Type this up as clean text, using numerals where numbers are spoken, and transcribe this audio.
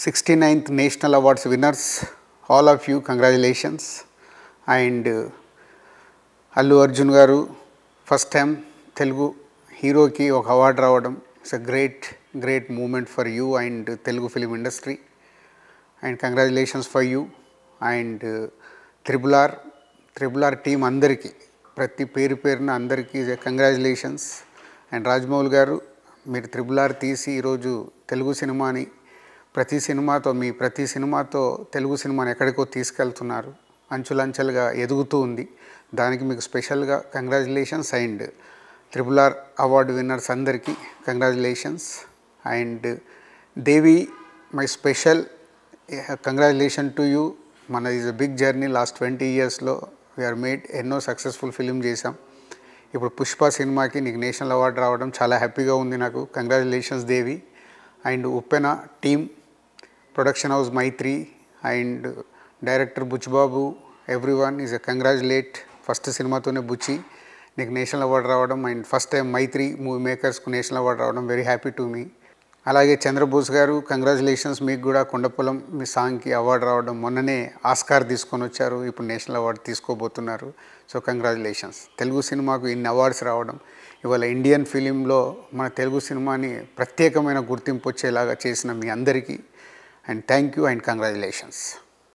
69th National Awards winners, all of you, congratulations. And Allu Arjun garu, first time Telugu hero ki oka award raavadam, it's a great moment for you and Telugu film industry, and congratulations for you and Triple R team andariki prati పేరున అందరికీ congratulations. And Rajamouli గారు, మీరు triple R తీసి ఈరోజు తెలుగు సినిమాని ప్రతి సినిమాతో తెలుగు సినిమాని ఎక్కడికో తీసుకెళ్తున్నారు, అంచులంచెలుగా ఎదుగుతూ ఉంది. దానికి మీకు స్పెషల్గా congratulations. And triple R award winners అందరికీ congratulations. And Devi, my special congratulation to you. మన is a big journey. Last 20 yearsలో వీఆర్ మేడ్ ఎన్నో సక్సెస్ఫుల్ ఫిలిం చేసాం. ఇప్పుడు పుష్ప సినిమాకి నీకు నేషనల్ అవార్డు రావడం చాలా హ్యాపీగా ఉంది నాకు. Congratulations Devi. And Uppena team, production house Mythri and director Buchibabu, everyone is a congratulate. First సినిమాతోనే బుచ్చి నీకు నేషనల్ అవార్డు రావడం and first time Mythri movie మేకర్స్కు నేషనల్ అవార్డు రావడం వెరీ హ్యాపీ టు మీ. అలాగే చంద్రబోస్ గారు, కంగ్రాచులేషన్స్ మీకు కూడా. కొండపొలం మీ సాంగ్కి అవార్డు రావడం, మొన్ననే ఆస్కార్ తీసుకొని వచ్చారు, ఇప్పుడు నేషనల్ అవార్డు తీసుకోబోతున్నారు. So congratulations. తెలుగు సినిమాకు ఇన్ని అవార్డ్స్ రావడం, ఇవాళ ఇండియన్ ఫిలింలో మన తెలుగు సినిమాని ప్రత్యేకమైన గుర్తింపు వచ్చేలాగా చేసిన మీ అందరికీ and thank you and congratulations.